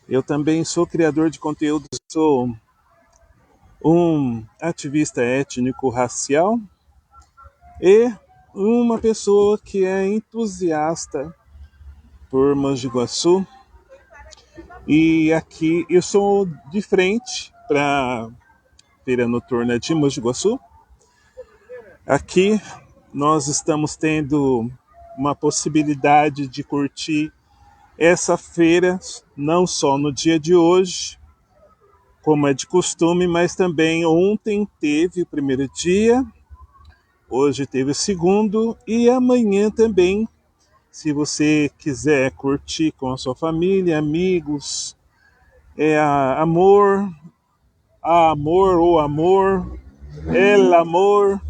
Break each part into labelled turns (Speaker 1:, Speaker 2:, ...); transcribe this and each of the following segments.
Speaker 1: Eu também sou criador de conteúdo, sou um ativista étnico-racial e uma pessoa que é entusiasta por Mogi Guaçu. E aqui eu sou de frente para a Feira Noturna de Mogi Guaçu. Aqui nós estamos tendo uma possibilidade de curtir essa feira não só no dia de hoje, como é de costume, mas também ontem teve o primeiro dia, hoje teve o segundo e amanhã também, se você quiser curtir com a sua família, amigos, amor, amor ou amor, el amor,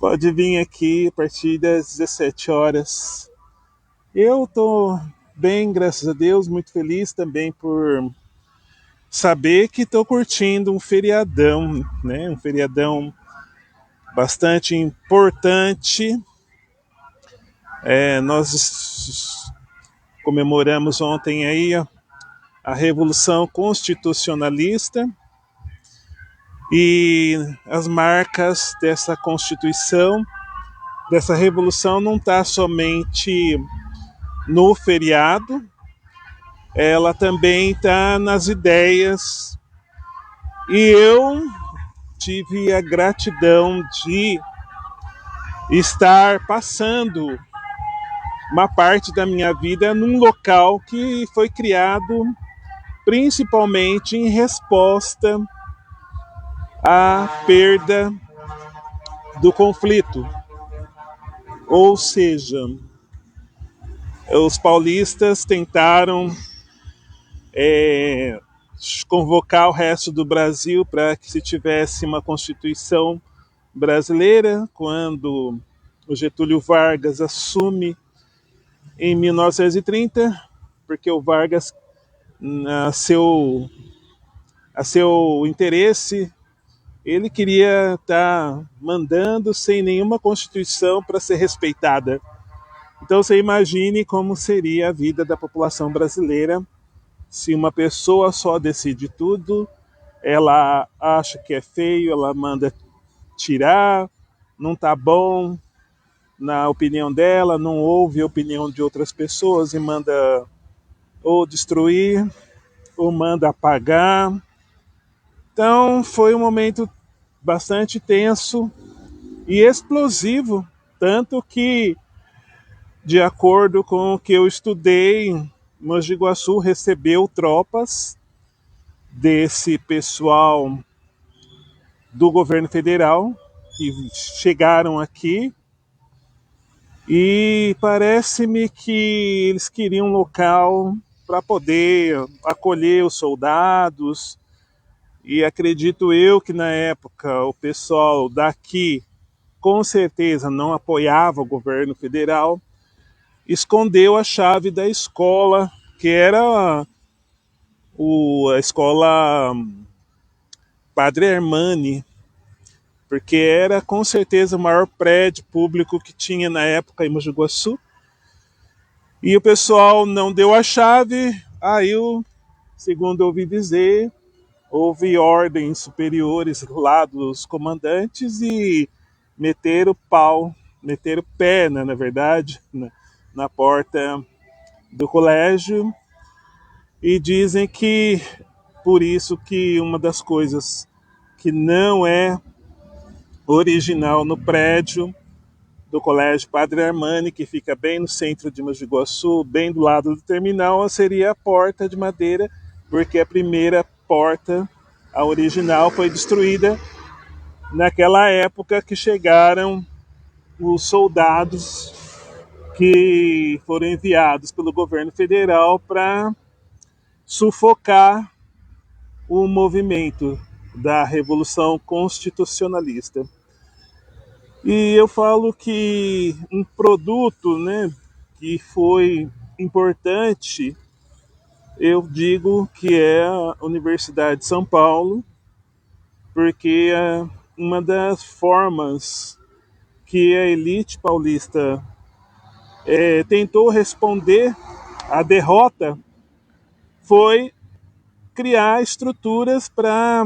Speaker 1: pode vir aqui a partir das 17 horas. Eu estou bem, graças a Deus, muito feliz também por saber que estou curtindo um feriadão, né? Um feriadão bastante importante. Nós comemoramos ontem aí a Revolução Constitucionalista e as marcas dessa Constituição, dessa Revolução não está somente no feriado, ela também está nas ideias. E eu tive a gratidão de estar passando uma parte da minha vida num local que foi criado principalmente em resposta à perda do conflito. Ou seja, os paulistas tentaram convocar o resto do Brasil para que se tivesse uma Constituição brasileira, quando o Getúlio Vargas assume em 1930, porque o Vargas, a seu interesse, ele queria estar mandando sem nenhuma Constituição para ser respeitada. Então você imagine como seria a vida da população brasileira se uma pessoa só decide tudo, ela acha que é feio, ela manda tirar, não tá bom na opinião dela, não ouve a opinião de outras pessoas e manda ou destruir ou manda apagar. Então foi um momento bastante tenso e explosivo, tanto que, de acordo com o que eu estudei, Mogi Guaçu recebeu tropas desse pessoal do governo federal que chegaram aqui e parece-me que eles queriam um local para poder acolher os soldados e acredito eu que na época o pessoal daqui com certeza não apoiava o governo federal, escondeu a chave da escola, que era a escola Padre Hermani, porque era com certeza o maior prédio público que tinha na época em Mogi Guaçu. E o pessoal não deu a chave, aí, segundo eu ouvi dizer, houve ordens superiores lá dos comandantes e meteram o pau, meteram o pé, né, na verdade, na porta do colégio e dizem que por isso que uma das coisas que não é original no prédio do Colégio Padre Armani, que fica bem no centro de Mogi Guaçu, bem do lado do terminal, seria a porta de madeira, porque a primeira porta, a original, foi destruída naquela época que chegaram os soldados que foram enviados pelo governo federal para sufocar o movimento da Revolução Constitucionalista. E eu falo que um produto, né, que foi importante, eu digo que é a Universidade de São Paulo, porque é uma das formas que a elite paulista tentou responder à derrota foi criar estruturas para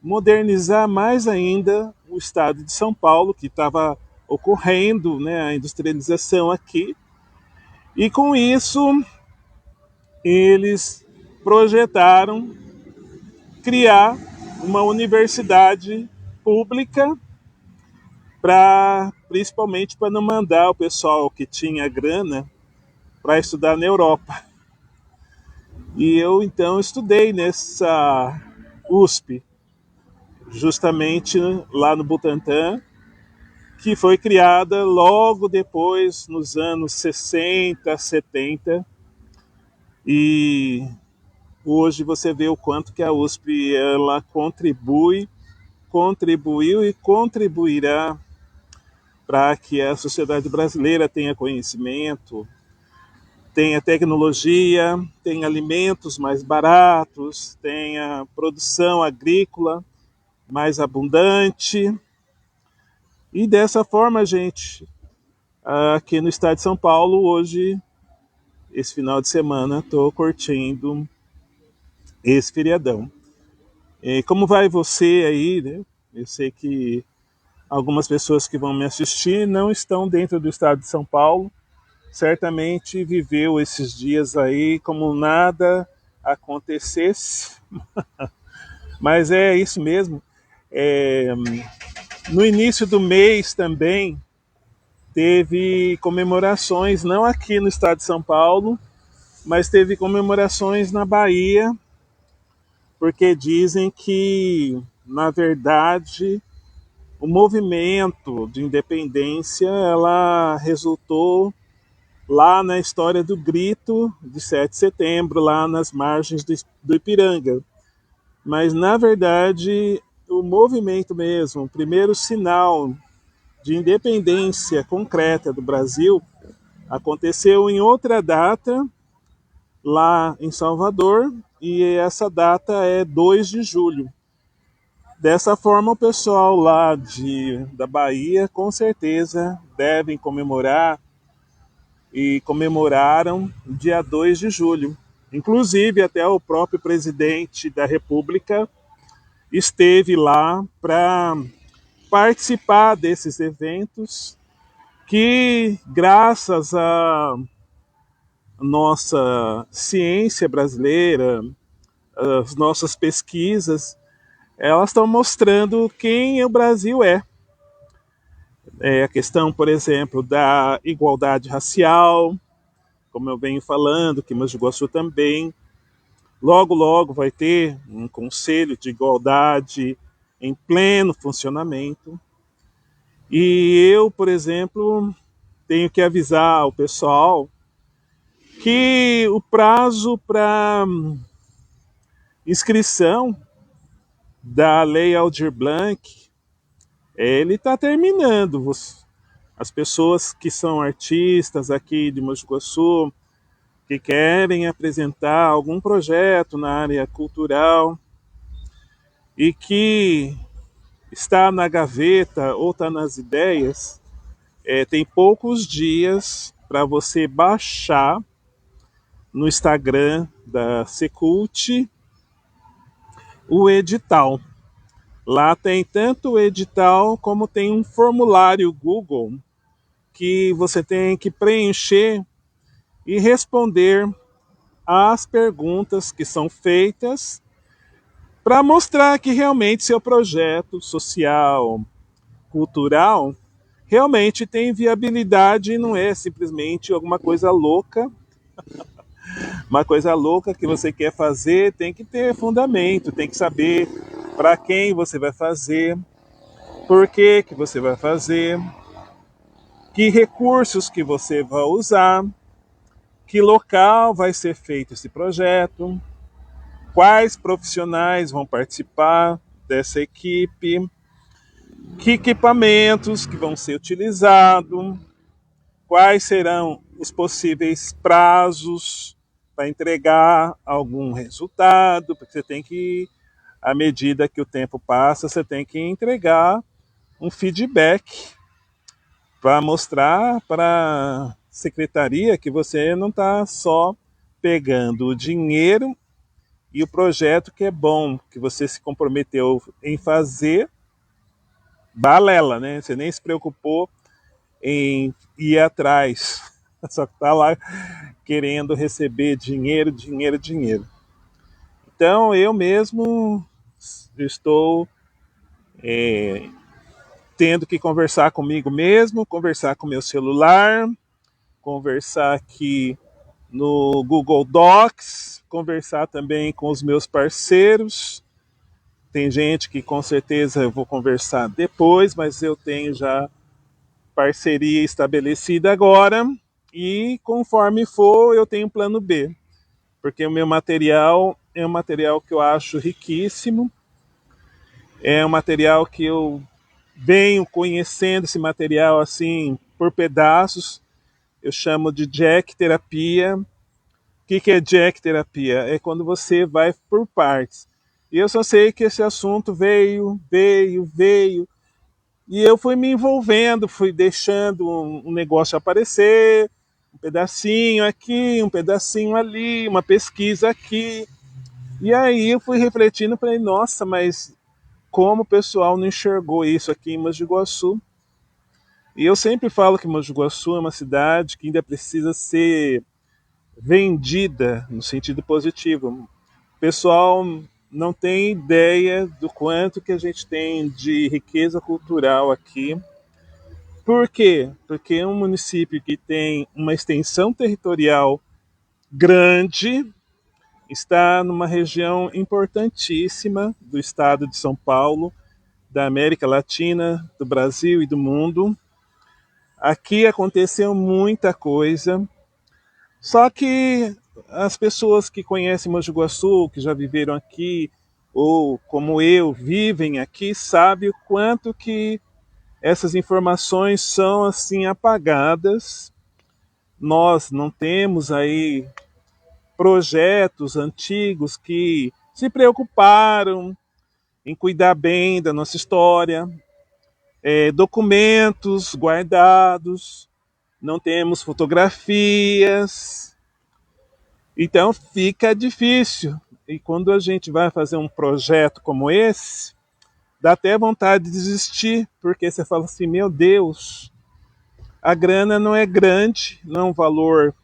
Speaker 1: modernizar mais ainda o estado de São Paulo, que estava ocorrendo, né, a industrialização aqui. E com isso, eles projetaram criar uma universidade pública principalmente para não mandar o pessoal que tinha grana para estudar na Europa. E eu então estudei nessa USP, justamente lá no Butantã, que foi criada logo depois, nos anos 60, 70, e hoje você vê o quanto que a USP ela contribuiu e contribuirá para que a sociedade brasileira tenha conhecimento, tenha tecnologia, tenha alimentos mais baratos, tenha produção agrícola mais abundante. E dessa forma, gente, aqui no estado de São Paulo, hoje, esse final de semana, estou curtindo esse feriadão. E como vai você aí, né? Eu sei que algumas pessoas que vão me assistir não estão dentro do estado de São Paulo, certamente viveu esses dias aí como nada acontecesse, mas é isso mesmo. É, no início do mês também teve comemorações, não aqui no estado de São Paulo, mas teve comemorações na Bahia, porque dizem que, na verdade, o movimento de independência ela resultou lá na história do grito de 7 de setembro, lá nas margens do Ipiranga. Mas, na verdade, o movimento mesmo, o primeiro sinal de independência concreta do Brasil, aconteceu em outra data, lá em Salvador, e essa data é 2 de julho. Dessa forma, o pessoal lá da Bahia, com certeza, devem comemorar e comemoraram dia 2 de julho. Inclusive, até o próprio presidente da República esteve lá para participar desses eventos que, graças à nossa ciência brasileira, as nossas pesquisas, elas estão mostrando quem o Brasil é. A questão, por exemplo, da igualdade racial, como eu venho falando, que Mogi Guaçu também. Logo, logo vai ter um conselho de igualdade em pleno funcionamento. E eu, por exemplo, tenho que avisar o pessoal que o prazo para inscrição da Lei Aldir Blanc, ele está terminando. As pessoas que são artistas aqui de Mogi Guaçu, que querem apresentar algum projeto na área cultural e que está na gaveta ou está nas ideias, tem poucos dias para você baixar no Instagram da Secult o edital. Lá tem tanto o edital como tem um formulário Google que você tem que preencher e responder às perguntas que são feitas para mostrar que realmente seu projeto social, cultural, realmente tem viabilidade e não é simplesmente alguma coisa louca. Uma coisa louca que você quer fazer tem que ter fundamento, tem que saber para quem você vai fazer, por que você vai fazer, que recursos que você vai usar, que local vai ser feito esse projeto, quais profissionais vão participar dessa equipe, que equipamentos que vão ser utilizados, quais serão os possíveis prazos para entregar algum resultado, porque você tem que, à medida que o tempo passa, você tem que entregar um feedback para mostrar para a secretaria que você não está só pegando o dinheiro e o projeto que é bom, que você se comprometeu em fazer, balela, né? Você nem se preocupou em ir atrás. Só que tá lá querendo receber dinheiro, dinheiro, dinheiro. Então eu mesmo estou tendo que conversar comigo mesmo, conversar com meu celular, conversar aqui no Google Docs, conversar também com os meus parceiros. Tem gente que com certeza eu vou conversar depois, mas eu tenho já parceria estabelecida agora e conforme for eu tenho um plano B, porque o meu material é um material que eu acho riquíssimo, é um material que eu venho conhecendo esse material assim por pedaços, eu chamo de Jack terapia. O que é Jack terapia? É quando você vai por partes. E eu só sei que esse assunto veio, e eu fui me envolvendo, fui deixando um negócio aparecer, um pedacinho aqui, um pedacinho ali, uma pesquisa aqui. E aí eu fui refletindo, falei, nossa, mas como o pessoal não enxergou isso aqui em Mogi de Guaçu? E eu sempre falo que Mogi de Guaçu é uma cidade que ainda precisa ser vendida no sentido positivo. O pessoal não tem ideia do quanto que a gente tem de riqueza cultural aqui. Por quê? Porque é um município que tem uma extensão territorial grande, está numa região importantíssima do estado de São Paulo, da América Latina, do Brasil e do mundo. Aqui aconteceu muita coisa, só que as pessoas que conhecem Mogi Guaçu, que já viveram aqui, ou como eu, vivem aqui, sabem o quanto que essas informações são assim apagadas. Nós não temos aí projetos antigos que se preocuparam em cuidar bem da nossa história, documentos guardados, não temos fotografias, então fica difícil. E quando a gente vai fazer um projeto como esse, dá até vontade de desistir, porque você fala assim, meu Deus, a grana não é grande, não é um valor,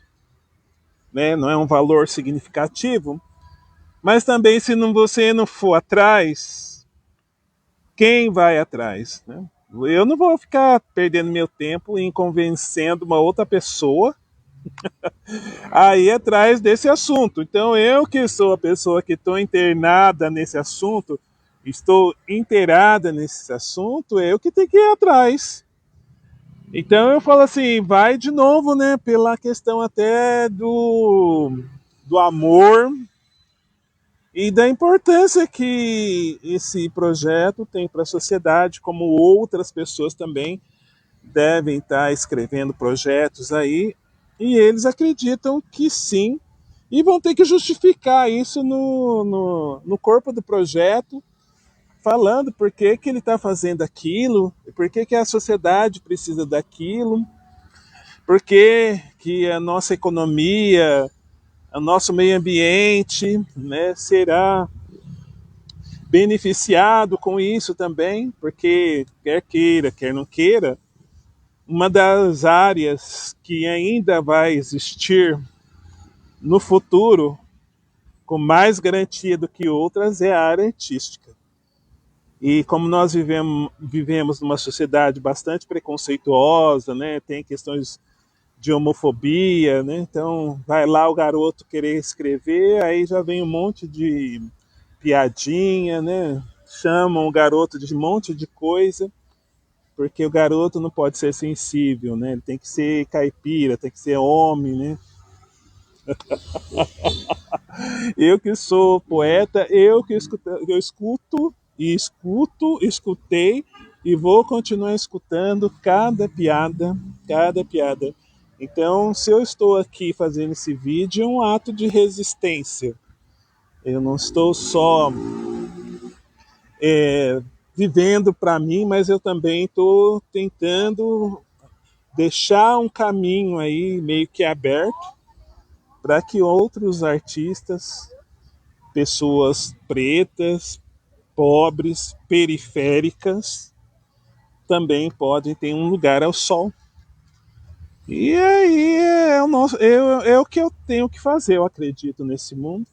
Speaker 1: né, não é um valor significativo, mas também se não, você não for atrás, quem vai atrás? Né? Eu não vou ficar perdendo meu tempo em convencendo uma outra pessoa a ir atrás desse assunto. Então eu que sou a pessoa que estou internada nesse assunto, estou inteirada nesse assunto, eu que tenho que ir atrás. Então eu falo assim, vai de novo, né, pela questão até do amor e da importância que esse projeto tem para a sociedade, como outras pessoas também devem estar escrevendo projetos aí, e eles acreditam que sim, e vão ter que justificar isso no corpo do projeto, falando por que, que ele está fazendo aquilo, por que, que a sociedade precisa daquilo, por que, que a nossa economia, o nosso meio ambiente, né, será beneficiado com isso também, porque quer queira, quer não queira, uma das áreas que ainda vai existir no futuro com mais garantia do que outras é a área artística. E como nós vivemos numa sociedade bastante preconceituosa, né, tem questões de homofobia, né, então vai lá o garoto querer escrever, aí já vem um monte de piadinha, né, chamam o garoto de um monte de coisa, porque o garoto não pode ser sensível, né, ele tem que ser caipira, tem que ser homem, né. Eu que sou poeta, eu escuto e escutei e vou continuar escutando cada piada. Então, se eu estou aqui fazendo esse vídeo, é um ato de resistência. Eu não estou só é, vivendo para mim, mas eu também estou tentando deixar um caminho aí meio que aberto para que outros artistas, pessoas pretas, pobres, periféricas, também podem ter um lugar ao sol. E aí é o que eu tenho que fazer, eu acredito nesse mundo.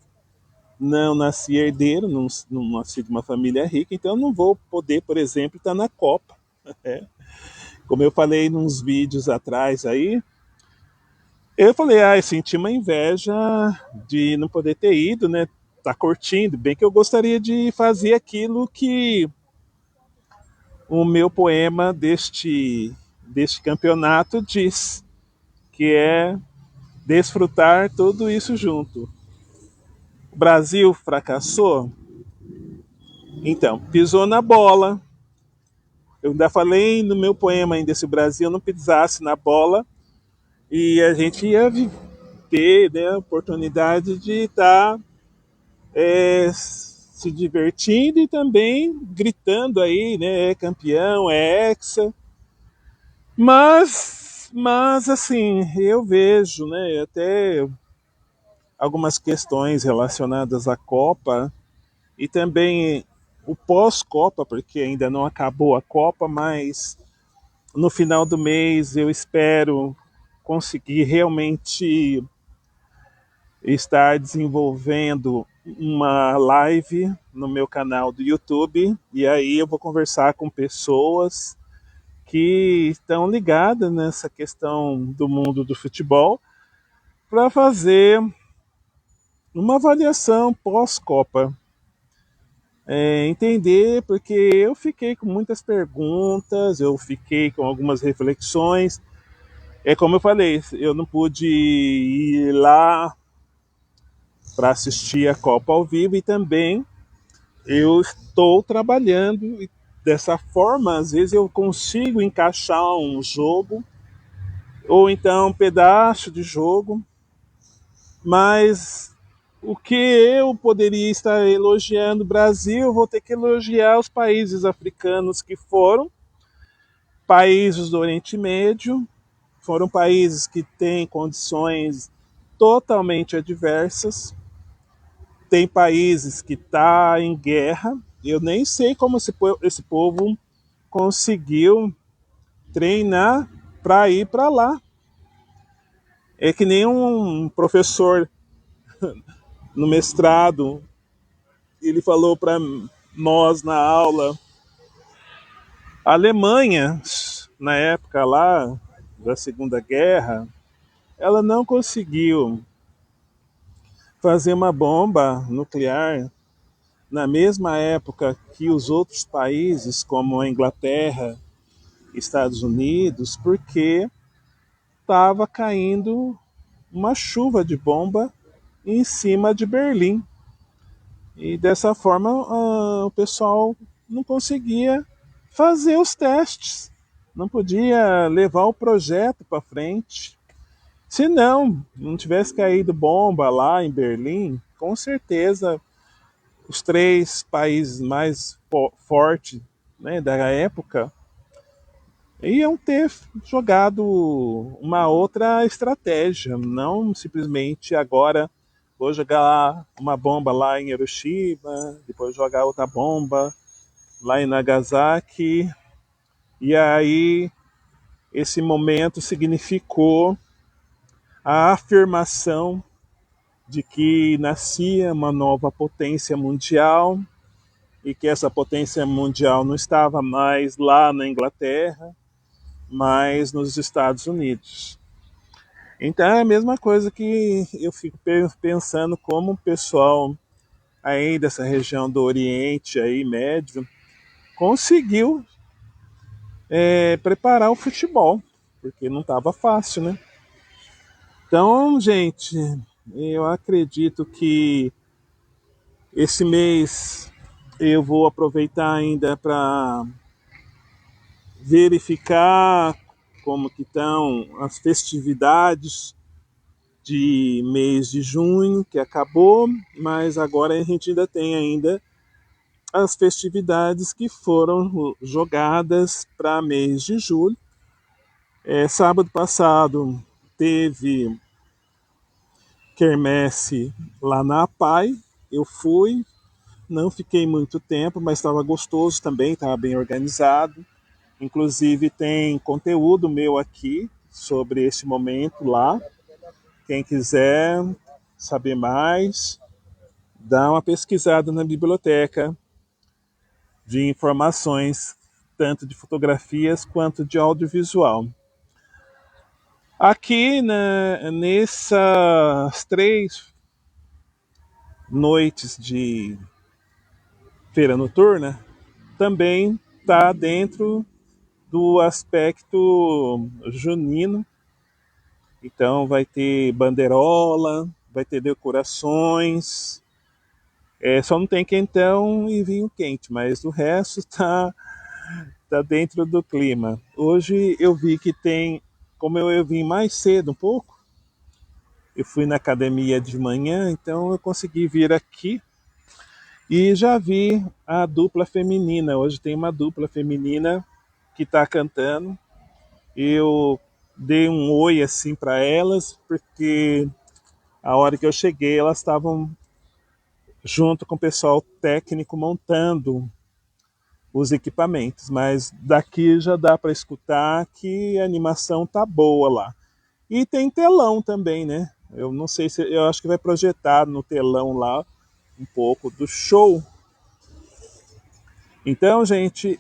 Speaker 1: Não nasci herdeiro, não nasci de uma família rica, então não vou poder, por exemplo, estar na Copa. É. Como eu falei nos vídeos atrás aí, eu falei, eu senti uma inveja de não poder ter ido, né? Tá curtindo, bem que eu gostaria de fazer aquilo que o meu poema deste campeonato diz, que é desfrutar tudo isso junto. O Brasil fracassou? Então, pisou na bola. Eu ainda falei no meu poema ainda, se o Brasil não pisasse na bola, e a gente ia ter, né, a oportunidade de estar se divertindo e também gritando aí, né, é campeão, é hexa. Mas assim, eu vejo, né, até algumas questões relacionadas à Copa e também o pós-Copa, porque ainda não acabou a Copa, mas no final do mês eu espero conseguir realmente estar desenvolvendo uma live no meu canal do YouTube e aí eu vou conversar com pessoas que estão ligadas nessa questão do mundo do futebol para fazer uma avaliação pós-Copa. Entender, porque eu fiquei com muitas perguntas, eu fiquei com algumas reflexões. É como eu falei, eu não pude ir lá para assistir a Copa ao vivo e também eu estou trabalhando e dessa forma, às vezes eu consigo encaixar um jogo ou então um pedaço de jogo, mas o que eu poderia estar elogiando o Brasil, eu vou ter que elogiar os países africanos que foram países do Oriente Médio, foram países que têm condições totalmente adversas, tem países que estão em guerra. Eu nem sei como esse povo conseguiu treinar para ir para lá. É que nem um professor no mestrado, ele falou para nós na aula, a Alemanha, na época lá da Segunda Guerra, ela não conseguiu fazer uma bomba nuclear na mesma época que os outros países, como a Inglaterra, Estados Unidos, porque estava caindo uma chuva de bomba em cima de Berlim. E dessa forma o pessoal não conseguia fazer os testes, não podia levar o projeto para frente. Se não tivesse caído bomba lá em Berlim, com certeza os três países mais fortes, né, da época iam ter jogado uma outra estratégia, não simplesmente agora vou jogar uma bomba lá em Hiroshima, depois jogar outra bomba lá em Nagasaki. E aí esse momento significou a afirmação de que nascia uma nova potência mundial e que essa potência mundial não estava mais lá na Inglaterra, mas nos Estados Unidos. Então é a mesma coisa que eu fico pensando como o pessoal aí dessa região do Oriente aí Médio conseguiu preparar o futebol, porque não estava fácil, né? Então, gente, eu acredito que esse mês eu vou aproveitar ainda para verificar como que estão as festividades de mês de junho, que acabou, mas agora a gente ainda tem ainda as festividades que foram jogadas para mês de julho. Sábado passado teve quermesse lá na APAI. Eu fui, não fiquei muito tempo, mas estava gostoso também, estava bem organizado. Inclusive tem conteúdo meu aqui sobre esse momento lá. Quem quiser saber mais, dá uma pesquisada na biblioteca de informações, tanto de fotografias quanto de audiovisual. Aqui, né, nessas 3 noites de feira noturna, também está dentro do aspecto junino. Então vai ter banderola, vai ter decorações. Só não tem quentão e vinho quente, mas o resto tá dentro do clima. Hoje eu vi que tem, como eu vim mais cedo um pouco, eu fui na academia de manhã, então eu consegui vir aqui e já vi a dupla feminina. Hoje tem uma dupla feminina que está cantando. Eu dei um oi assim para elas, porque a hora que eu cheguei elas estavam junto com o pessoal técnico montando os equipamentos, mas daqui já dá para escutar que a animação tá boa lá. E tem telão também, né? Eu não sei se eu acho que vai projetar no telão lá um pouco do show. Então, gente,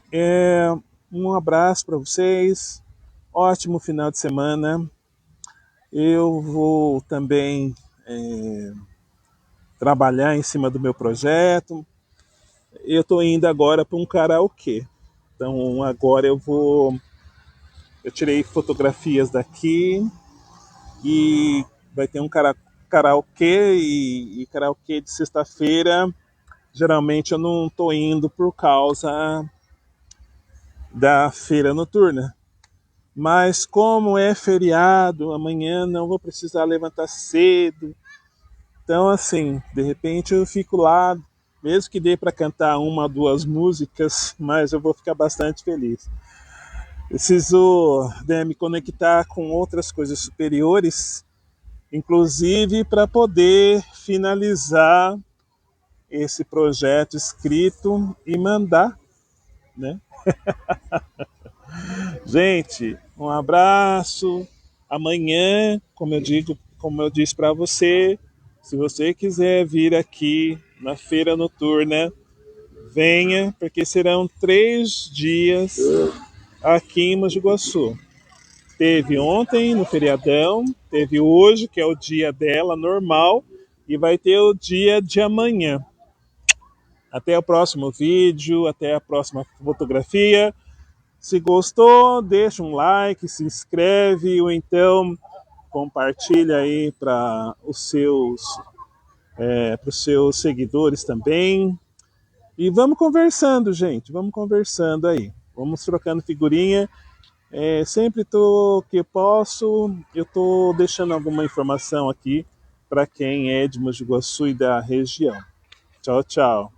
Speaker 1: um abraço para vocês. Ótimo final de semana. Eu vou também trabalhar em cima do meu projeto. Eu estou indo agora para um karaokê. Então agora eu vou. Eu tirei fotografias daqui e vai ter um karaokê e karaokê de sexta-feira. Geralmente eu não estou indo por causa da feira noturna. Mas como é feriado, amanhã não vou precisar levantar cedo. Então, assim, de repente eu fico lá, mesmo que dê para cantar uma ou duas músicas, mas eu vou ficar bastante feliz. Preciso, né, me conectar com outras coisas superiores, inclusive para poder finalizar esse projeto escrito e mandar, né? Gente, um abraço. Amanhã, como eu disse para você, se você quiser vir aqui na feira noturna, venha, porque serão 3 dias aqui em Mogi Guaçu. Teve ontem no feriadão, teve hoje, que é o dia dela normal, e vai ter o dia de amanhã. Até o próximo vídeo, até a próxima fotografia. Se gostou, deixa um like, se inscreve ou então compartilha aí para os seus seguidores também. E vamos conversando, gente. Vamos conversando aí. Vamos trocando figurinha. Sempre que eu posso, eu tô deixando alguma informação aqui para quem é de Mogi Guaçu e da região. Tchau, tchau.